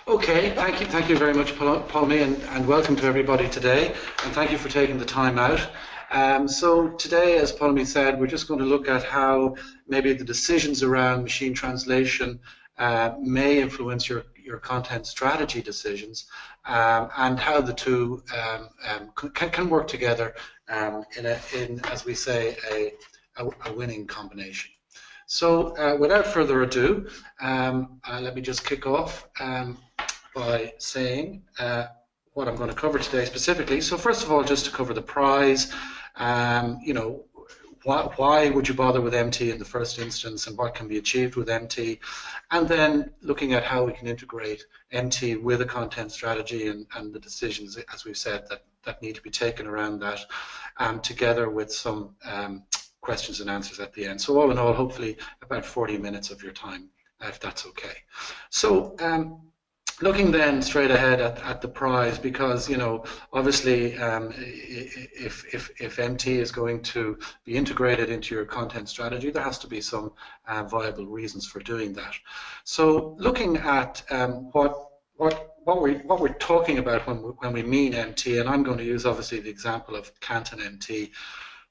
Okay, thank you very much, Palmy, and welcome to everybody today, and thank you for taking the time out. So today, as Palmy said, we're just going to look at how maybe the decisions around machine translation may influence your content strategy decisions, and how the two can work together in, as we say, a winning combination. So without further ado, let me just kick off by saying what I'm going to cover today specifically. So first of all, just to cover the prize, why would you bother with MT in the first instance, and what can be achieved with MT, and then looking at how we can integrate MT with a content strategy and the decisions, as we've said, that need to be taken around that, together with some questions and answers at the end. So all in all, hopefully about 40 minutes of your time, if that's okay. So looking then straight ahead at the prize, because obviously if MT is going to be integrated into your content strategy, there has to be some viable reasons for doing that. So looking at what we're talking about when we mean MT, and I'm going to use obviously the example of KantanMT,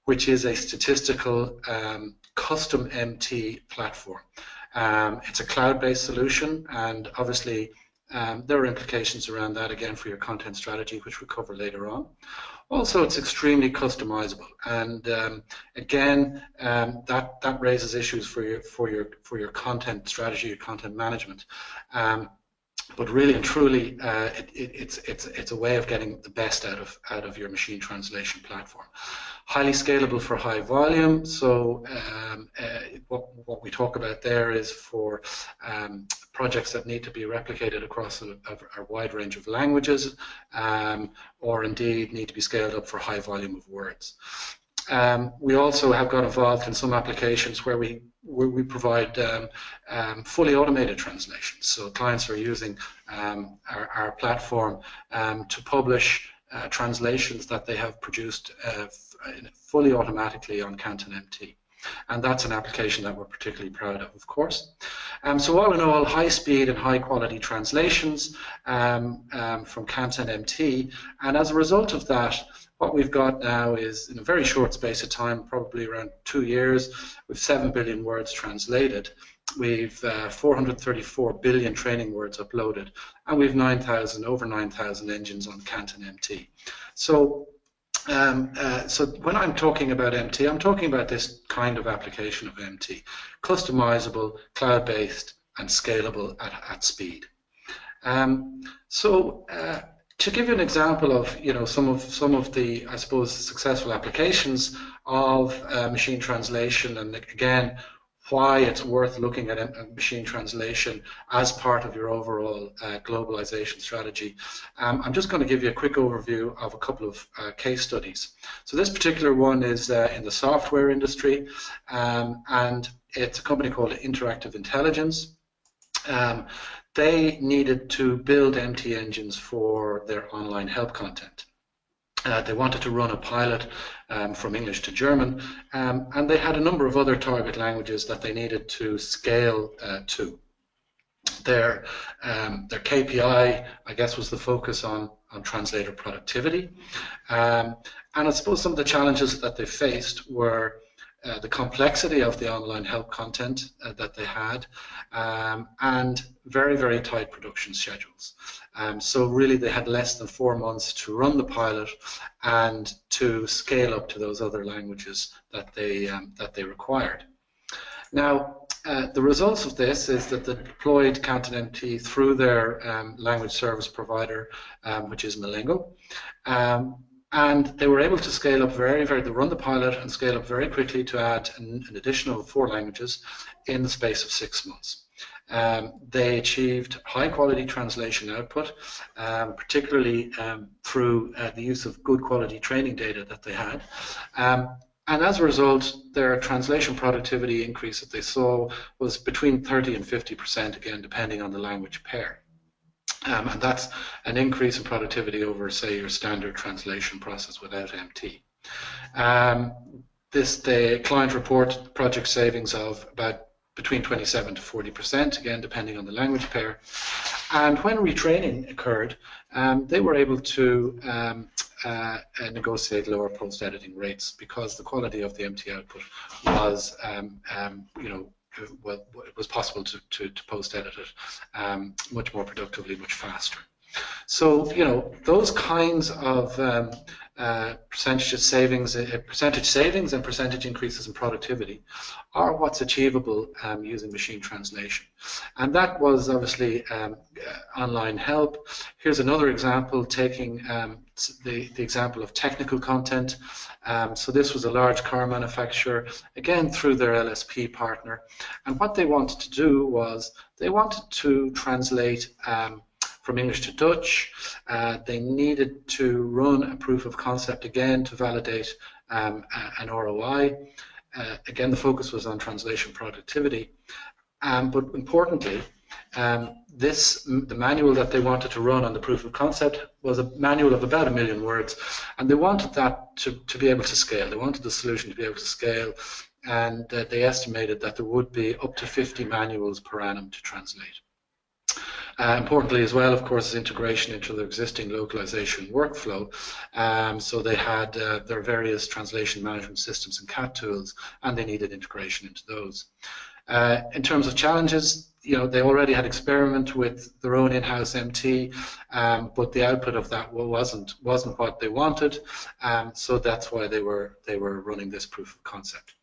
which is a statistical custom MT platform. It's a cloud-based solution, and obviously there are implications around that again for your content strategy, which we'll cover later on. Also, it's extremely customizable, and again, that raises issues for your content strategy, your content management. But really and truly, it's a way of getting the best out of your machine translation platform. Highly scalable for high volume. So what we talk about there is for projects that need to be replicated across a wide range of languages, or indeed need to be scaled up for high volume of words. We also have got involved in some applications where we provide fully automated translations. So clients are using our platform to publish translations that they have produced fully automatically on KantanMT. And that's an application that we're particularly proud of course. So all in all, high speed and high quality translations from KantanMT, and as a result of that, what we've got now is, in a very short space of time, probably around 2 years, with 7 billion words translated, we've 434 billion training words uploaded, and we've over 9,000 engines on KantanMT. So so when I'm talking about MT, I'm talking about this kind of application of MT, customizable, cloud-based, and scalable at speed. To give you an example of some of the, I suppose, successful applications of machine translation, and again why it's worth looking at machine translation as part of your overall globalization strategy, I'm just going to give you a quick overview of a couple of case studies. So this particular one is in the software industry, and it's a company called Interactive Intelligence. They needed to build MT engines for their online help content. They wanted to run a pilot from English to German, and they had a number of other target languages that they needed to scale to. Their KPI, I guess, was the focus on translator productivity. And I suppose some of the challenges that they faced were the complexity of the online help content that they had, and very, very tight production schedules. So really they had less than 4 months to run the pilot and to scale up to those other languages that they required. Now, the results of this is that they deployed KantanMT through their language service provider, which is Malingo. And they were able to scale up they run the pilot and scale up very quickly to add an additional 4 languages in the space of 6 months. They achieved high quality translation output, particularly through the use of good quality training data that they had. And as a result, their translation productivity increase that they saw was between 30 and 50%, again, depending on the language pair. And that's an increase in productivity over, say, your standard translation process without MT. The client report project savings of about between 27 to 40%, again depending on the language pair. And when retraining occurred, they were able to negotiate lower post-editing rates because the quality of the MT output was, it was possible to post-edit it much more productively, much faster. So, those kinds of percentage savings and percentage increases in productivity are what's achievable using machine translation. And that was obviously online help. Here's another example, taking the example of technical content. So this was a large car manufacturer, again through their LSP partner. And what they wanted to do was they wanted to translate from English to Dutch. They needed to run a proof of concept again to validate an ROI. Again, the focus was on translation productivity. But importantly, the manual that they wanted to run on the proof of concept was a manual of about 1 million words, and they wanted that to be able to scale. They wanted the solution to be able to scale, and they estimated that there would be up to 50 manuals per annum to translate. Importantly as well, of course, is integration into the existing localization workflow. So they had their various translation management systems and CAT tools, and they needed integration into those. In terms of challenges, they already had experiment with their own in-house MT, but the output of that wasn't what they wanted. So that's why they were running this proof of concept.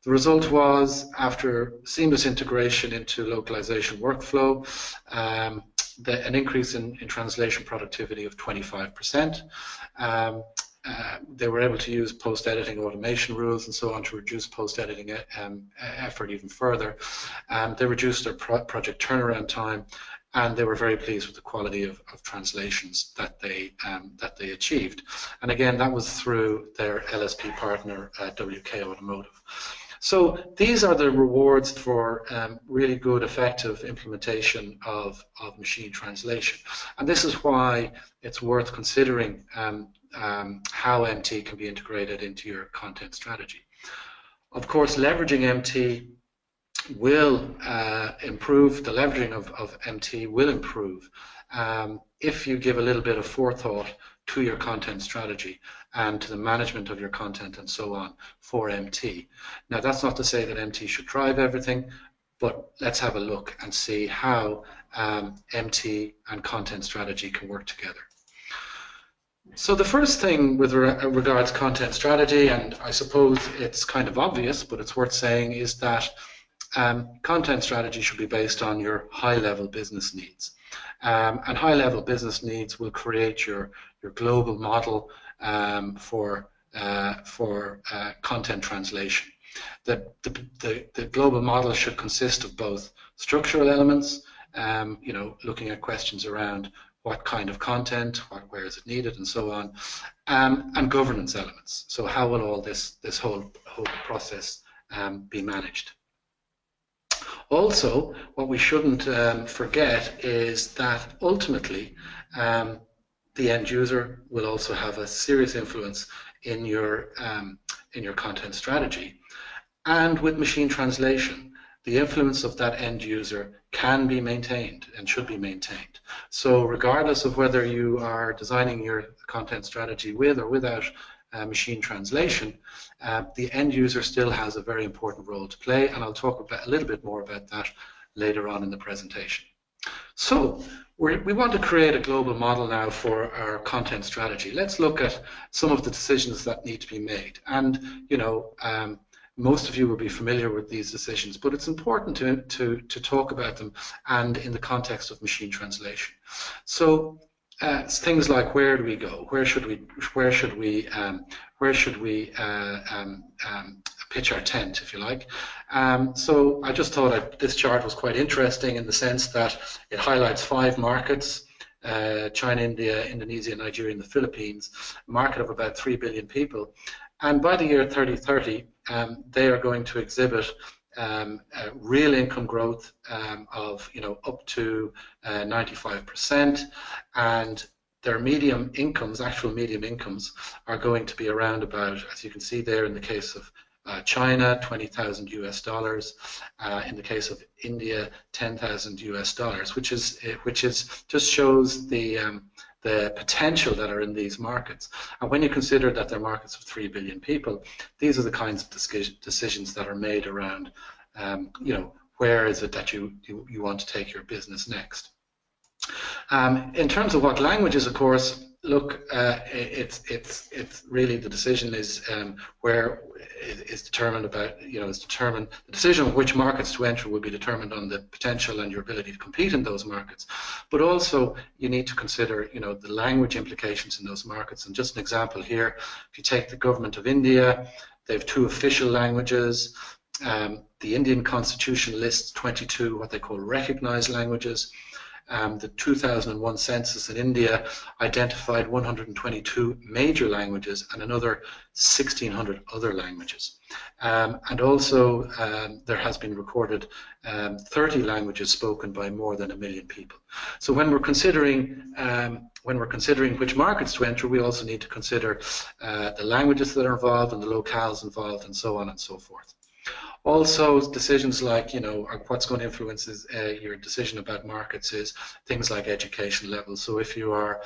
The result was, after seamless integration into localization workflow, an increase in translation productivity of 25%. They were able to use post-editing automation rules and so on to reduce post-editing effort even further. They reduced their project turnaround time, and they were very pleased with the quality of translations that they achieved. And again, that was through their LSP partner, WK Automotive. So these are the rewards for really good, effective implementation of machine translation. And this is why it's worth considering how MT can be integrated into your content strategy. Of course, leveraging MT will improve, the leveraging of MT will improve if you give a little bit of forethought to your content strategy and to the management of your content and so on for MT. Now, that's not to say that MT should drive everything, but let's have a look and see how MT and content strategy can work together. So the first thing with regards to content strategy, and I suppose it's kind of obvious, but it's worth saying, is that content strategy should be based on your high-level business needs. And high-level business needs will create your global model for content translation. The global model should consist of both structural elements, looking at questions around what kind of content, where is it needed, and so on, and governance elements. So how will all this whole process be managed? Also, what we shouldn't forget is that ultimately the end user will also have a serious influence in your content strategy. And with machine translation, the influence of that end user can be maintained and should be maintained. So regardless of whether you are designing your content strategy with or without machine translation, the end user still has a very important role to play, and I'll talk a little bit more about that later on in the presentation. So we want to create a global model now for our content strategy. Let's look at some of the decisions that need to be made. And most of you will be familiar with these decisions, but it's important to talk about them and in the context of machine translation. So things like, where do we go? Where should we pitch our tent, if you like? So I just thought this chart was quite interesting in the sense that it highlights 5 markets: China, India, Indonesia, Nigeria, and the Philippines, a market of about 3 billion people. And by the year 2030, they are going to exhibit real income growth of up to 95%, and their medium incomes, actual medium incomes, are going to be around about, as you can see there in the case of China, 20,000 US dollars. In the case of India, 10,000 US dollars, which is just shows the potential that are in these markets. And when you consider that they're markets of 3 billion people, these are the kinds of decisions that are made around, you know, where is it that you want to take your business next. In terms of what languages, of course, look, it's really the decision is where is determined about, you know, the decision of which markets to enter will be determined on the potential and your ability to compete in those markets. But also you need to consider, you know, the language implications in those markets. And just an example here, if you take the government of India, they have 2 official languages. The Indian constitution lists 22 what they call recognized languages. The 2001 census in India identified 122 major languages and another 1,600 other languages. And also there has been recorded 30 languages spoken by more than 1 million people. So when we're considering which markets to enter, we also need to consider the languages that are involved and the locales involved and so on and so forth. Also, decisions like, you know, what's going to influence your decision about markets is things like education levels. So if you are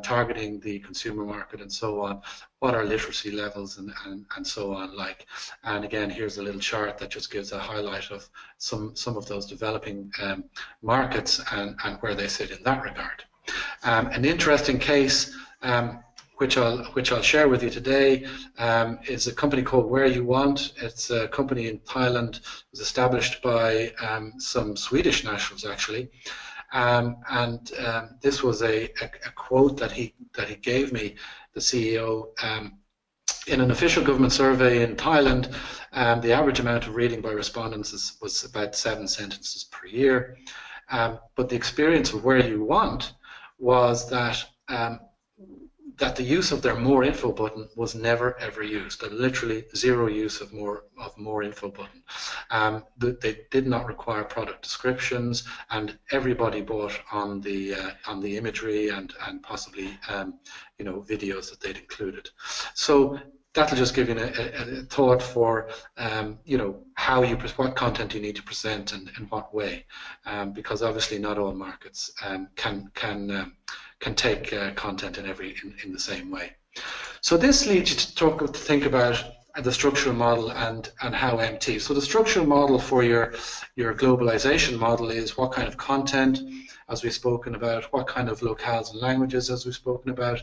targeting the consumer market and so on, what are literacy levels and so on like? And again, here's a little chart that just gives a highlight of some of those developing markets and where they sit in that regard. An interesting case which I'll share with you today is a company called Where You Want. It's a company in Thailand. It was established by some Swedish nationals actually, and this was a quote that he gave me, the CEO. In an official government survey in Thailand, the average amount of reading by respondents was about 7 sentences per year. But the experience of Where You Want was that the use of their More Info button was never ever used. Literally zero use of More Info button. They did not require product descriptions, and everybody bought on the imagery and possibly you know, videos that they'd included. So that'll just give you a thought for you know, how what content you need to present and in what way, because obviously not all markets can take content in the same way. So this leads you to think about the structural model and how MT. So the structural model for your globalization model is what kind of content, as we've spoken about, what kind of locales and languages, as we've spoken about,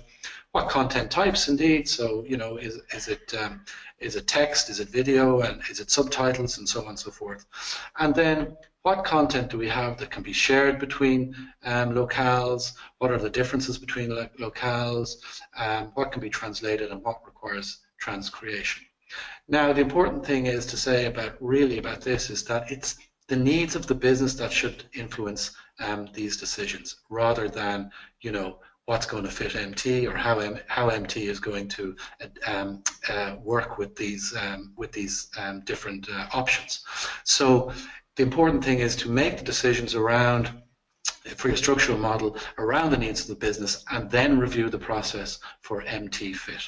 what content types indeed. So, you know, is it text, is it video, and is it subtitles, and so on and so forth. And then what content do we have that can be shared between locales? What are the differences between locales? What can be translated and what requires transcreation? Now, the important thing is to say about this is that it's the needs of the business that should influence these decisions, rather than, you know, what's going to fit MT or how MT is going to work with these different options. So the important thing is to make the decisions around, for your structural model, around the needs of the business, and then review the process for MT fit.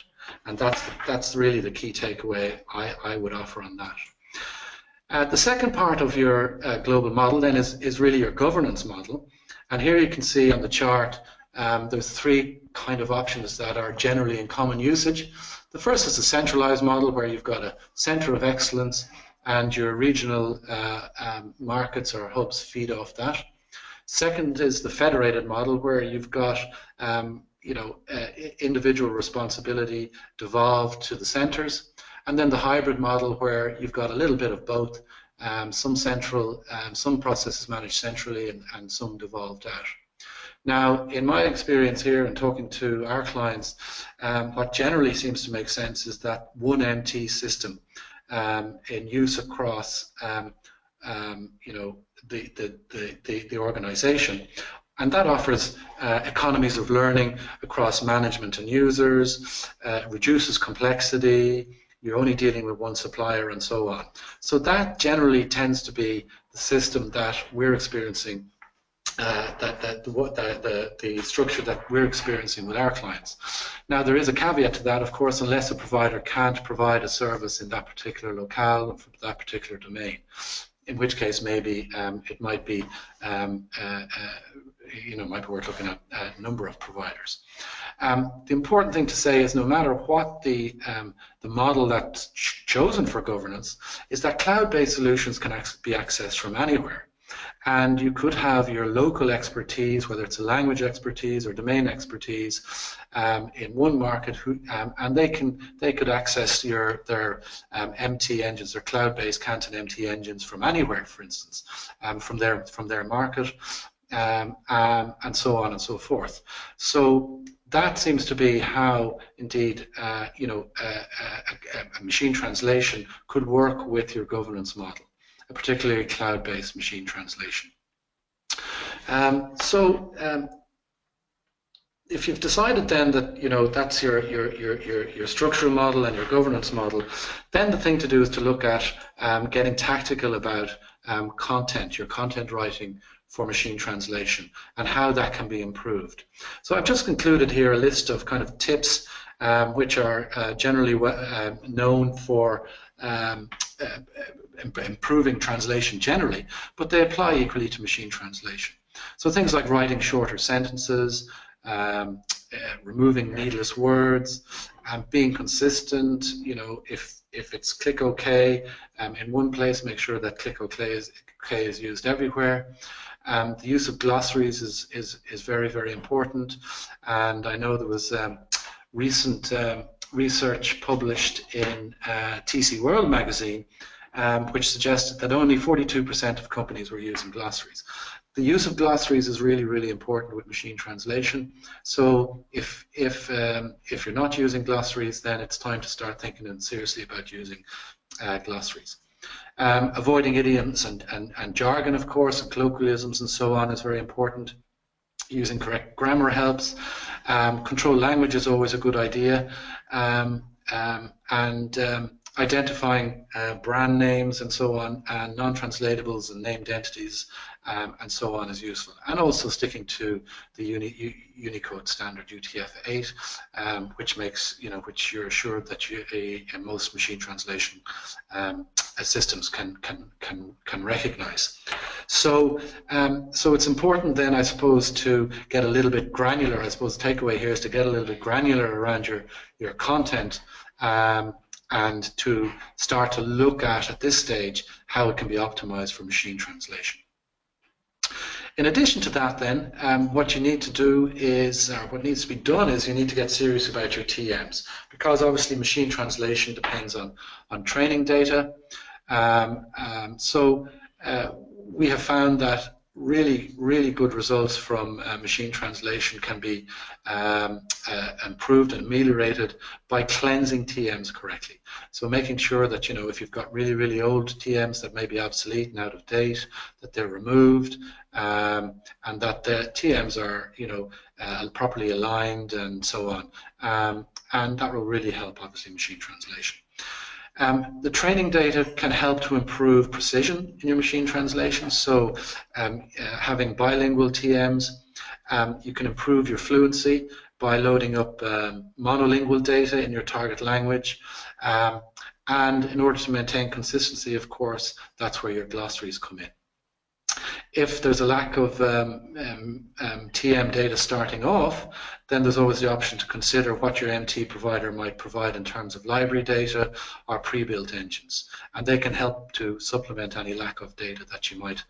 And that's really the key takeaway I would offer on that. The second part of your global model then is really your governance model. And here you can see on the chart there's 3 kind of options that are generally in common usage. The first is a centralized model, where you've got a center of excellence and your regional markets or hubs feed off that. Second is the federated model, where you've got you know, individual responsibility devolved to the centers. And then the hybrid model, where you've got a little bit of both, some central, some processes managed centrally and some devolved out. Now, in my experience here and talking to our clients, what generally seems to make sense is that one MT system in use across you know, the organization, and that offers economies of learning across management and users, reduces complexity, you're only dealing with one supplier, and so on. So that generally tends to be the system that we're experiencing the structure that we're experiencing with our clients. Now, there is a caveat to that, of course, unless a provider can't provide a service in that particular locale or for that particular domain, in which case maybe it might be might be worth looking at a number of providers. The important thing to say is no matter what the model that's chosen for governance, is that cloud-based solutions can be accessed from anywhere. And you could have your local expertise, whether it's a language expertise or domain expertise, in one market, and they could access their MT engines, their cloud-based KantanMT engines from anywhere, for instance, from their market, and so on and so forth. So that seems to be how, indeed, a machine translation could work with your governance model, a particularly cloud-based machine translation. If you've decided then that that's your structural model and your governance model, then the thing to do is to look at getting tactical about content, your content writing for machine translation, and how that can be improved. So I've just included here a list of kind of tips which are generally known for improving translation generally, but they apply equally to machine translation. So things like writing shorter sentences, removing needless words, being consistent. If it's click OK in one place, make sure that click OK is used everywhere. The use of glossaries is very, very important, and I know there was recent research published in TC World magazine which suggested that only 42% of companies were using glossaries. The use of glossaries is really, really important with machine translation. So if you're not using glossaries, then it's time to start thinking seriously about using glossaries. Avoiding idioms and jargon, of course, and colloquialisms and so on is very important. Using correct grammar helps. Controlled language is always a good idea. Identifying brand names and so on, and non-translatables and named entities and so on is useful. And also sticking to the Unicode standard UTF-8, which you're assured that most machine translation systems can recognize. So it's important then, I suppose, to get a little bit granular. I suppose the takeaway here is to get a little bit granular around your content. And to start to look at this stage, how it can be optimized for machine translation. In addition to that then, what you need to do is, or what needs to be done is, you need to get serious about your TMs, because obviously machine translation depends on training data. We have found that really good results from machine translation can be improved and ameliorated by cleansing TMs correctly. So making sure that, if you've got really old TMs that may be obsolete and out of date, that they're removed, and that the TMs are, properly aligned and so on. And that will really help, obviously, machine translation. The training data can help to improve precision in your machine translation. So having bilingual TMs, you can improve your fluency by loading up monolingual data in your target language. And in order to maintain consistency, of course, that's where your glossaries come in. If there's a lack of TM data starting off, then there's always the option to consider what your MT provider might provide in terms of library data or pre-built engines, and they can help to supplement any lack of data that you might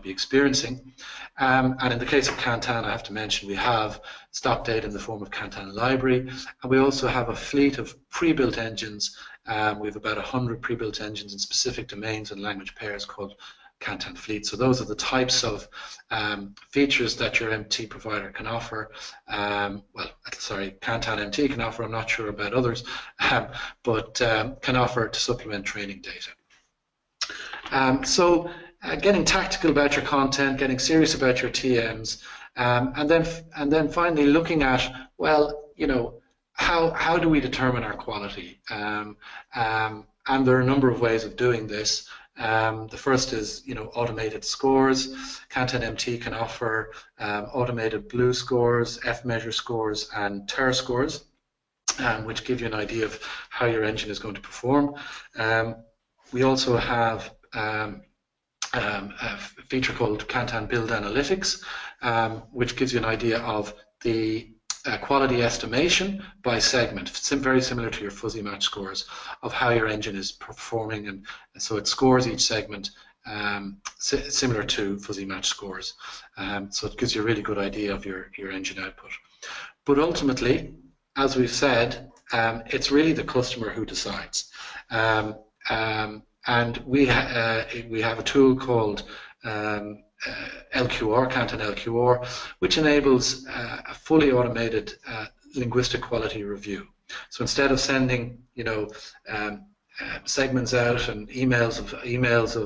be experiencing. And in the case of Kantan, I have to mention we have stock data in the form of Kantan library, and we also have a fleet of pre-built engines. We have about 100 pre-built engines in specific domains and language pairs called Kantan Fleet. So those are the types of features that your MT provider can offer. KantanMT can offer. I'm not sure about others, but can offer to supplement training data. Getting tactical about your content, getting serious about your TMs, and then finally looking at, how do we determine our quality? And there are a number of ways of doing this. The first is, automated scores. KantanMT can offer automated blue scores, F-measure scores, and TER scores, which give you an idea of how your engine is going to perform. We also have a feature called Kantan Build Analytics, which gives you an idea of the quality estimation by segment, very similar to your fuzzy match scores, of how your engine is performing, and so it scores each segment similar to fuzzy match scores. So it gives you a really good idea of your engine output. But ultimately, as we've said, it's really the customer who decides. And we have a tool called LQR, Kantan LQR, which enables a fully automated linguistic quality review. So instead of sending, segments out and emails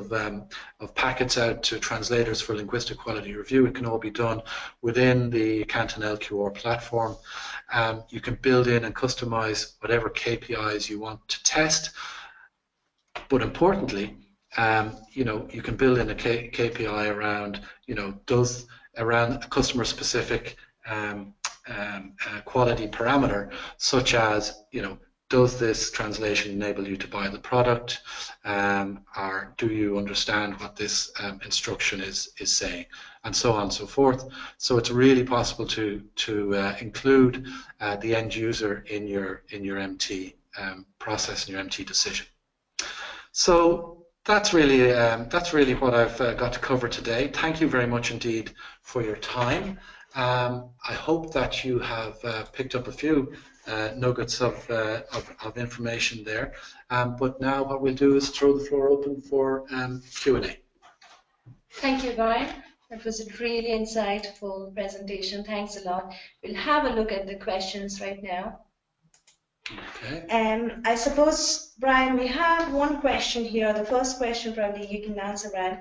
of packets out to translators for linguistic quality review, it can all be done within the Kantan LQR platform. You can build in and customize whatever KPIs you want to test. But importantly, you can build in a KPI around, around a customer-specific quality parameter, such as, does this translation enable you to buy the product, or do you understand what this instruction is saying, and so on and so forth. So it's really possible to include the end user in your MT process, in your MT decision. So that's really what I've got to cover today. Thank you very much indeed for your time. I hope that you have picked up a few nuggets of information there. But now what we'll do is throw the floor open for Q&A. Thank you, Brian. That was a really insightful presentation. Thanks a lot. We'll have a look at the questions right now. Okay. I suppose, Brian, we have one question here. The first question probably you can answer, Brian.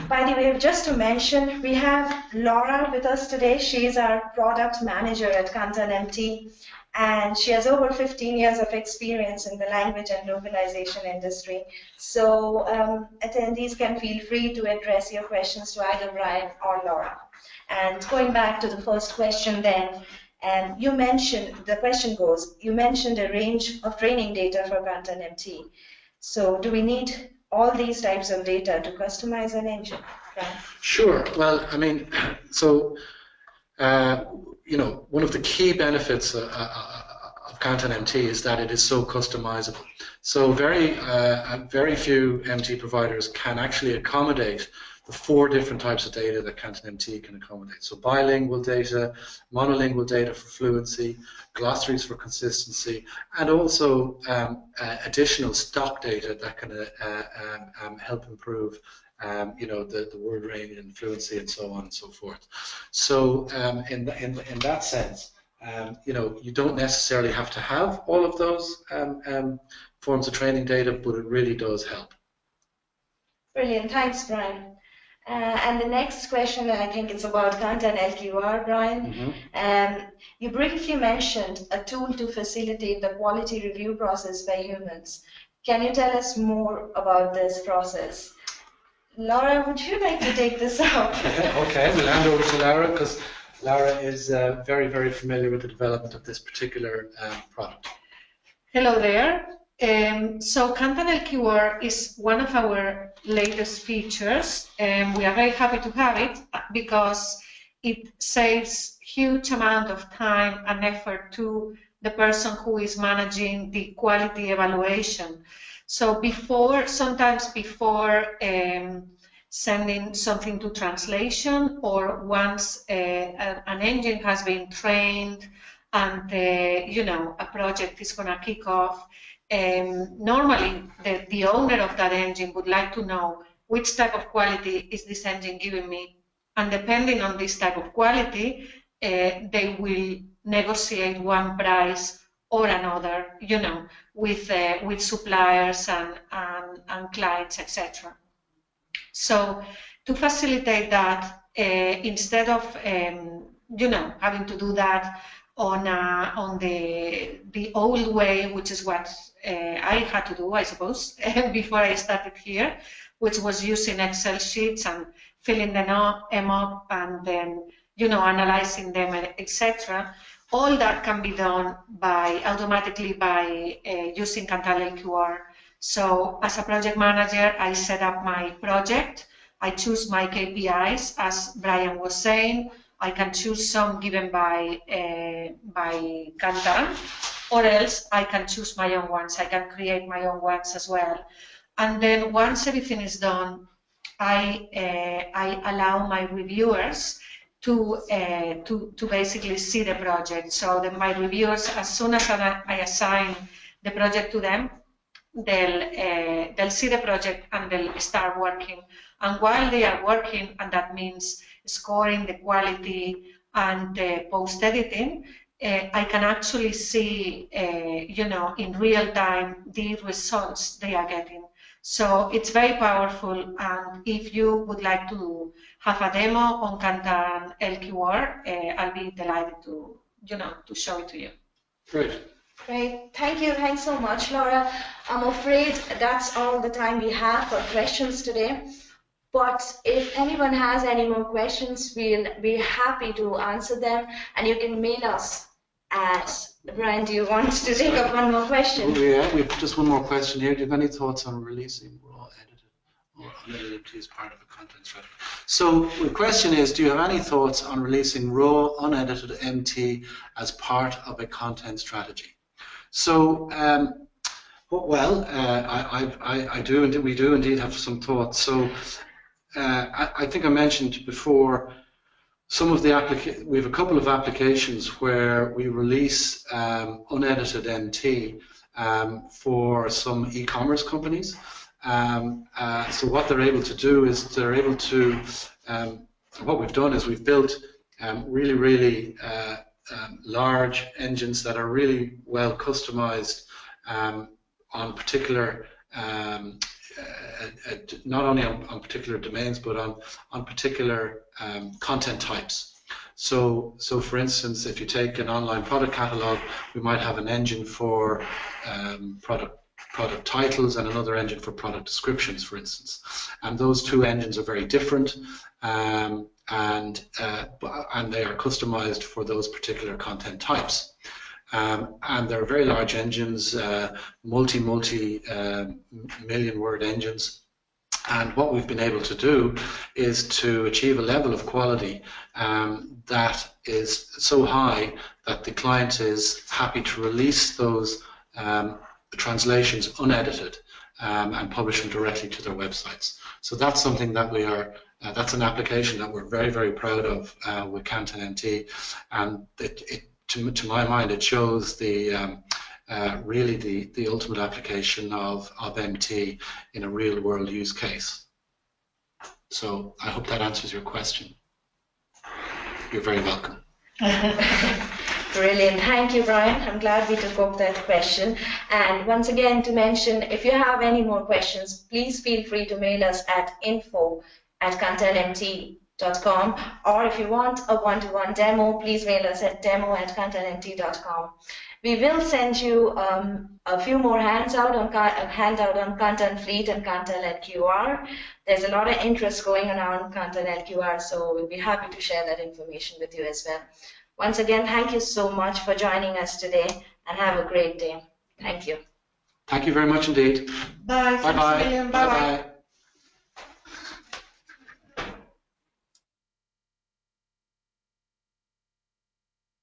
By the way, just to mention, we have Laura with us today. She is our product manager at KantanMT, and she has over 15 years of experience in the language and localization industry. So attendees can feel free to address your questions to either Brian or Laura. And going back to the first question then, you mentioned, the question goes, you mentioned a range of training data for KantanMT. So do we need all these types of data to customize an engine? Right? Sure. Well, I mean, so, one of the key benefits of KantanMT is that it is so customizable. So very few MT providers can actually accommodate the 4 different types of data that KantanMT can accommodate. So bilingual data, monolingual data for fluency, glossaries for consistency, and also additional stock data that can help improve the word range and fluency and so on and so forth. So in that sense, you don't necessarily have to have all of those forms of training data, but it really does help. Brilliant. Thanks, Brian. And the next question, I think it's about Kantan LQR, Brian. Mm-hmm. You briefly mentioned a tool to facilitate the quality review process by humans. Can you tell us more about this process? Laura, would you like to take this up? Okay, we'll hand over to Laura, because Laura is very, very familiar with the development of this particular product. Hello there. So Kantan LQR is one of our latest features, and we are very happy to have it because it saves huge amount of time and effort to the person who is managing the quality evaluation. So sometimes before sending something to translation, or once an engine has been trained and a project is going to kick off, normally the owner of that engine would like to know which type of quality is this engine giving me, and depending on this type of quality, they will negotiate one price or another, with suppliers and clients, etc. So to facilitate that, instead of having to do that on the old way, which is what I had to do, I suppose, before I started here, which was using Excel sheets and filling them up and then, you know, analyzing them, etc. All that can be done automatically by using KantanLQR. So as a project manager, I set up my project. I choose my KPIs, as Brian was saying. I can choose some given by Kantan, or else I can choose my own ones. I can create my own ones as well. And then once everything is done, I allow my reviewers to basically see the project. So that my reviewers, as soon as I assign the project to them, they'll see the project and they'll start working. And while they are working, and that means scoring the quality and post-editing, I can actually see, you know, in real time the results they are getting. So it's very powerful, and if you would like to have a demo on KantanLQR, I'll be delighted to, you know, to show it to you. Great. Great. Thank you. Thanks so much, Laura. I'm afraid that's all the time we have for questions today. But if anyone has any more questions, we'll be happy to answer them. And you can mail us at, Brian, do you want to take up one more question? Oh, yeah, we have just one more question here. Do you have any thoughts on releasing raw edited or unedited MT as part of a content strategy? So the question is, do you have any thoughts on releasing raw unedited MT as part of a content strategy? So, well, I do, and we do indeed have some thoughts. So, I think I mentioned before, some of the we have a couple of applications where we release unedited MT for some e-commerce companies. So what they're able to do is they're able to, what we've done is we've built really large engines that are really well customized on particular, not only on particular domains, but on particular content types. So for instance, if you take an online product catalog, we might have an engine for product titles and another engine for product descriptions, for instance. And those two engines are very different, and they are customized for those particular content types. And they're very large engines, multi-million word engines. And what we've been able to do is to achieve a level of quality that is so high that the client is happy to release those translations unedited and publish them directly to their websites. So that's something that we are, that's an application that we're very proud of with KantanMT, and to my mind it shows the really the ultimate application of MT in a real world use case. So I hope that answers your question. You're very welcome. Brilliant. Thank you, Brian. I'm glad we took up that question. And once again, to mention, if you have any more questions, please feel free to mail us at info@KantanMT.com, or if you want a one-to-one demo, please mail us at demo@KantanMT.com. We will send you a few more handout on Kantan Fleet and KantanLQR. There's a lot of interest going around KantanLQR, so we'll be happy to share that information with you as well. Once again, thank you so much for joining us today, and have a great day. Thank you. Thank you very much indeed. Bye. Bye-bye. Bye-bye.